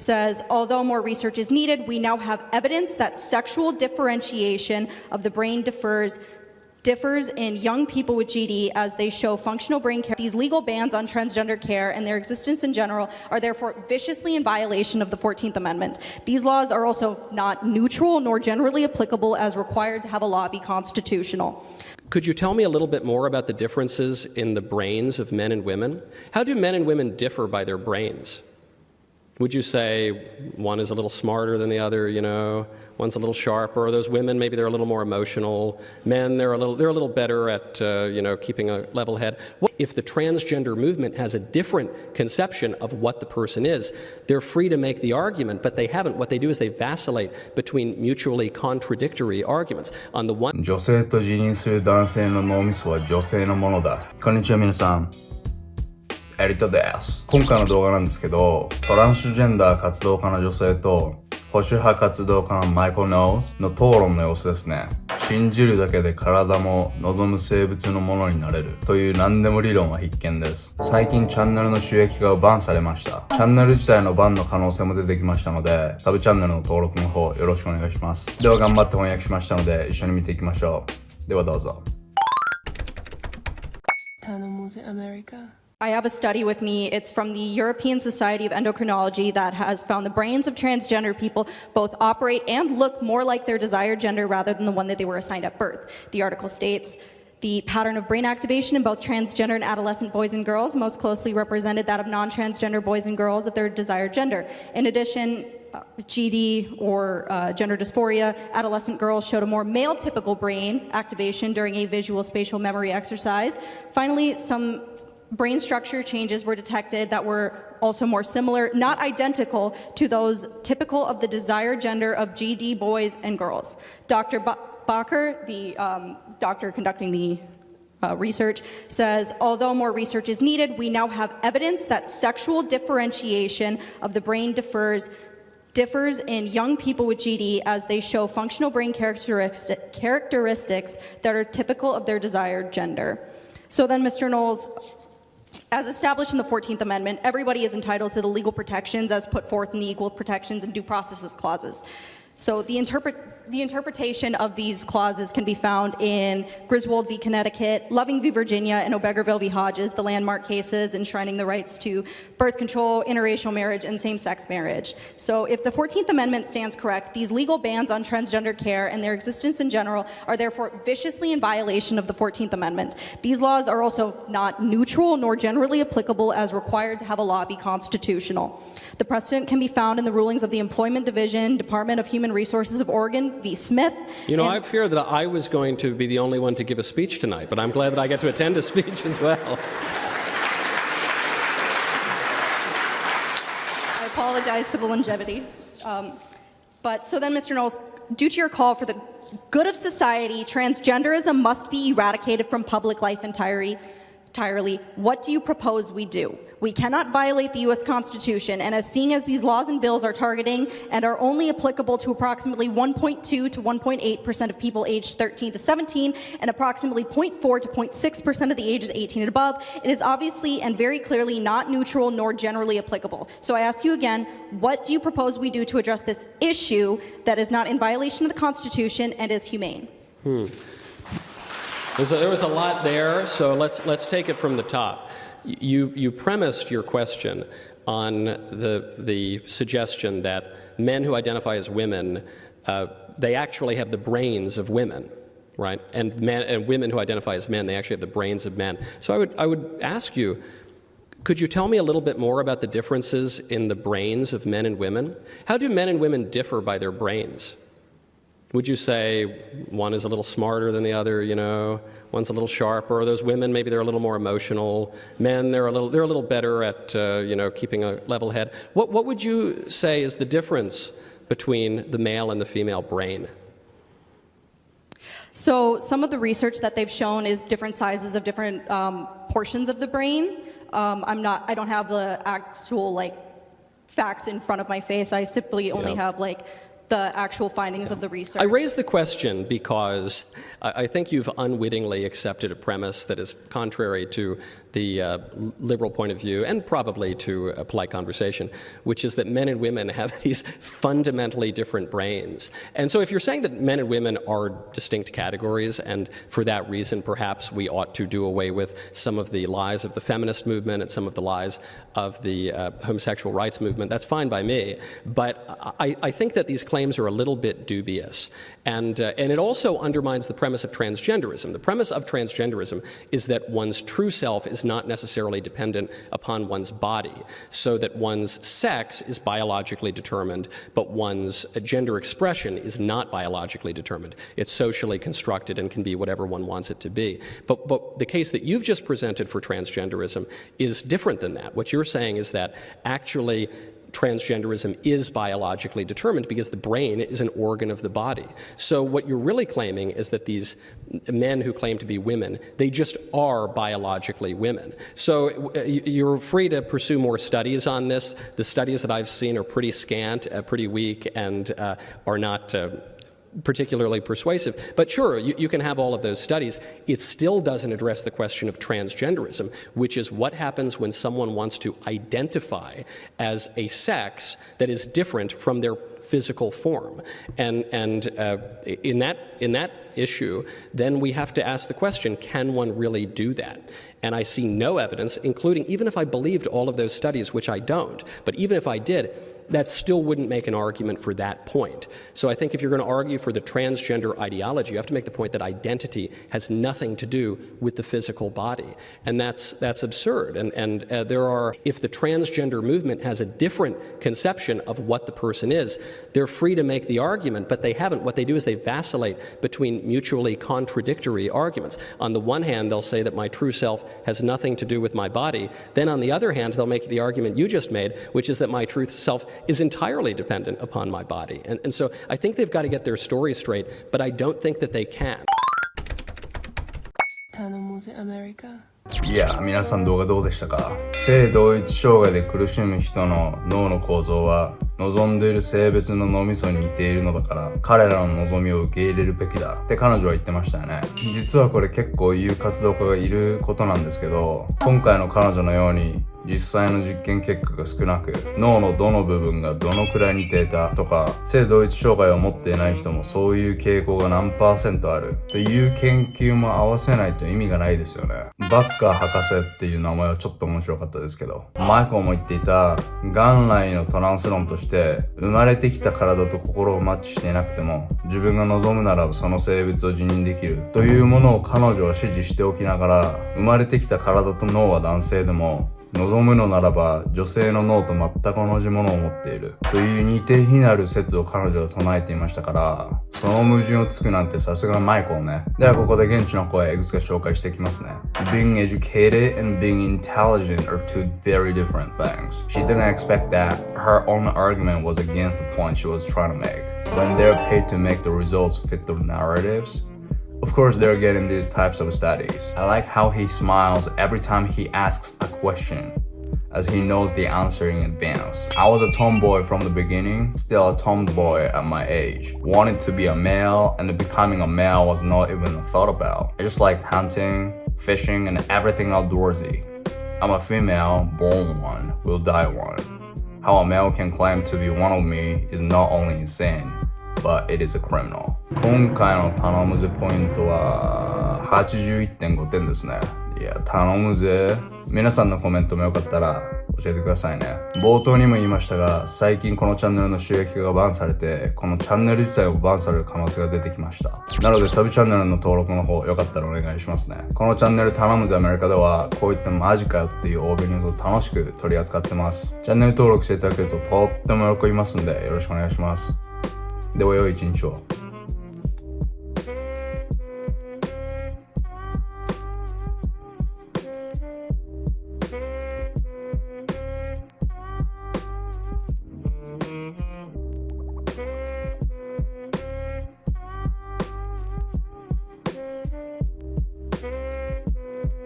says, although more research is needed, we now have evidence that sexual differentiation of the brain differs in young people with GD as they show functional brain care. These legal bans on transgender care and their existence in general are therefore viciously in violation of the 14th Amendment. These laws are also not neutral nor generally applicable as required to have a law be constitutional. Could you tell me a little bit more about the differences in the brains of men and women? How do men and women differ by their brains? Would you say one is a little smarter than the other, one's a little sharper, or those women, maybe they're a little more emotional, men, they're a little better at, keeping a level head? What if the transgender movement has a different conception of what the person is? They're free to make the argument, but they haven't. What they do is they vacillate between mutually contradictory arguments. On the one... 女性と自認する男性の脳みそは女性のものだ。こんにちは皆さん。エリトです。今回の動画なんですけど、トランスジェンダー活動家の女性と保守派活動家のマイケル・ノーズの討論の様子ですね。信じるだけで体も望む生物のものになれるという何でも理論は必見です。最近チャンネルの収益化がバンされました。チャンネル自体のバンの可能性も出てきましたので、サブチャンネルの登録の方よろしくお願いします。では頑張って翻訳しましたので一緒に見ていきましょう。ではどうぞ。頼むぜアメリカ。I have a study with me. It's from the European Society of Endocrinology that has found the brains of transgender people both operate and look more like their desired gender rather than the one that they were assigned at birth. The article states, the pattern of brain activation in both transgender and adolescent boys and girls most closely represented that of non-transgender boys and girls of their desired gender. In addition, GD or gender dysphoria, adolescent girls showed a more male-typical brain activation during a visual spatial memory exercise. Finally, some brain structure changes were detected that were also more similar, not identical, to those typical of the desired gender of GD boys and girls. Dr. Bacher, the doctor conducting the research, says, although more research is needed, we now have evidence that sexual differentiation of the brain differs in young people with GD as they show functional brain characteristics that are typical of their desired gender. So then, Mr. Knowles, as established in the 14th Amendment, everybody is entitled to the legal protections as put forth in the Equal Protections and Due Process Clauses. So the interpretation of these clauses can be found in Griswold v. Connecticut, Loving v. Virginia, and Obergerville v. Hodges, the landmark cases enshrining the rights to birth control, interracial marriage, and same-sex marriage. So if the 14th Amendment stands correct, these legal bans on transgender care and their existence in general are therefore viciously in violation of the 14th Amendment. These laws are also not neutral nor generally applicable as required to have a law be constitutional. The precedent can be found in the rulings of the Employment Division, Department of Human Resources of Oregon v. Smith. I fear that I was going to be the only one to give a speech tonight, but I'm glad that I get to attend a speech as well. I apologize for the longevity. But so then, Mr. Knowles, due to your call for the good of society, transgenderism must be eradicated from public life entirely. What do you propose we do? We cannot violate the U.S. Constitution, and seeing as these laws and bills are targeting and are only applicable to approximately 1.2 to 1.8% of people aged 13 to 17 and approximately 0.4 to 0.6% of the ages 18 and above, it is obviously and very clearly not neutral nor generally applicable. So I ask you again, what do you propose we do to address this issue that is not in violation of the Constitution and is humane? There was a lot there, so let's take it from the top. You premised your question on the suggestion that men who identify as women, they actually have the brains of women, right? And women who identify as men, they actually have the brains of men. So I would ask you, could you tell me a little bit more about the differences in the brains of men and women? How do men and women differ by their brains? Would you say one is a little smarter than the other, one's a little sharper, or those women, maybe they're a little more emotional, men, they're a little better at, keeping a level head? What would you say is the difference between the male and the female brain? So some of the research that they've shown is different sizes of different portions of the brain. I don't have the actual facts in front of my face. I simply only have the actual findings of the research. I raise the question because I think you've unwittingly accepted a premise that is contrary to the liberal point of view, and probably to a polite conversation, which is that men and women have these fundamentally different brains. And so if you're saying that men and women are distinct categories, and for that reason perhaps we ought to do away with some of the lies of the feminist movement and some of the lies of the homosexual rights movement, that's fine by me. But I think that these claims are a little bit dubious. And it also undermines the premise of transgenderism. The premise of transgenderism is that one's true self is not necessarily dependent upon one's body, so that one's sex is biologically determined, but one's gender expression is not biologically determined. It's socially constructed and can be whatever one wants it to be. But the case that you've just presented for transgenderism is different than that. What you're saying is that actually transgenderism is biologically determined because the brain is an organ of the body. So what you're really claiming is that these men who claim to be women, they just are biologically women. So you're free to pursue more studies on this. The studies that I've seen are pretty scant, pretty weak, and are not particularly persuasive. But sure, you can have all of those studies. It still doesn't address the question of transgenderism, which is what happens when someone wants to identify as a sex that is different from their physical form. And in that issue, then we have to ask the question, can one really do that? And I see no evidence, including even if I believed all of those studies, which I don't, but even if I did, that still wouldn't make an argument for that point. So I think if you're going to argue for the transgender ideology, you have to make the point that identity has nothing to do with the physical body. And that's absurd. And there are, if the transgender movement has a different conception of what the person is, they're free to make the argument, but they haven't. What they do is they vacillate between mutually contradictory arguments. On the one hand, they'll say that my true self has nothing to do with my body. Then on the other hand, they'll make the argument you just made, which is that my true self is entirely dependent upon my body. And so I think they've got to get their story straight, but I don't think that they can. tanomuzea America. いや、皆さん動画どうでしたか？性同一障害で苦しむ人の脳の構造は望んでいる性別の脳みそに似ているのだから彼らの望みを受け入れるべきだって彼女は言ってましたよね。実はこれ結構言う活動家がいることなんですけど、今回の彼女のように実際の実験結果が少なく脳のどの部分がどのくらい似ていたとか性同一障害を持っていない人もそういう傾向が何%あるという研究も合わせないと意味がないですよね。バッカー博士っていう名前はちょっと面白かったですけど、マイコも言っていた元来のトランス論として生まれてきた体と心をマッチしていなくても自分が望むならその性別を自認できるというものを彼女は支持しておきながら生まれてきた体と脳は男性でも望むのならば女性の脳と全く同じものを持っているという似て非なる説を彼女は唱えていましたからその矛盾をつくなんてさすがマイコーね。ではここで現地の声いくつか紹介していきますね。Being educated and being intelligent are two very different things. She didn't expect that her own argument was against the point she was trying to make. When they're paid to make the results fit the narratives,Of course, they're getting these types of studies. I like how he smiles every time he asks a question, as he knows the answer in advance. I was a tomboy from the beginning, still a tomboy at my age. Wanted to be a male, and becoming a male was not even a thought about. I just liked hunting, fishing, and everything outdoorsy. I'm a female, born one, will die one. How a male can claim to be one of me is not only insane.But it is a criminal. 今回の頼むぜポイントは 81.5 点ですね。いや、頼むぜ。皆さんのコメントもよかったら教えてくださいね。冒頭にも言いましたが、最近このチャンネルの収益化がバンされて、このチャンネル自体をバンされる可能性が出てきました。なのでサブチャンネルの登録の方よかったらお願いしますね。このチャンネル頼むぜアメリカでは、こういったマジかよっていう欧米ニュースを楽しく取り扱ってます。チャンネル登録していただけるととっても喜びますんで、よろしくお願いします。では良い一日を。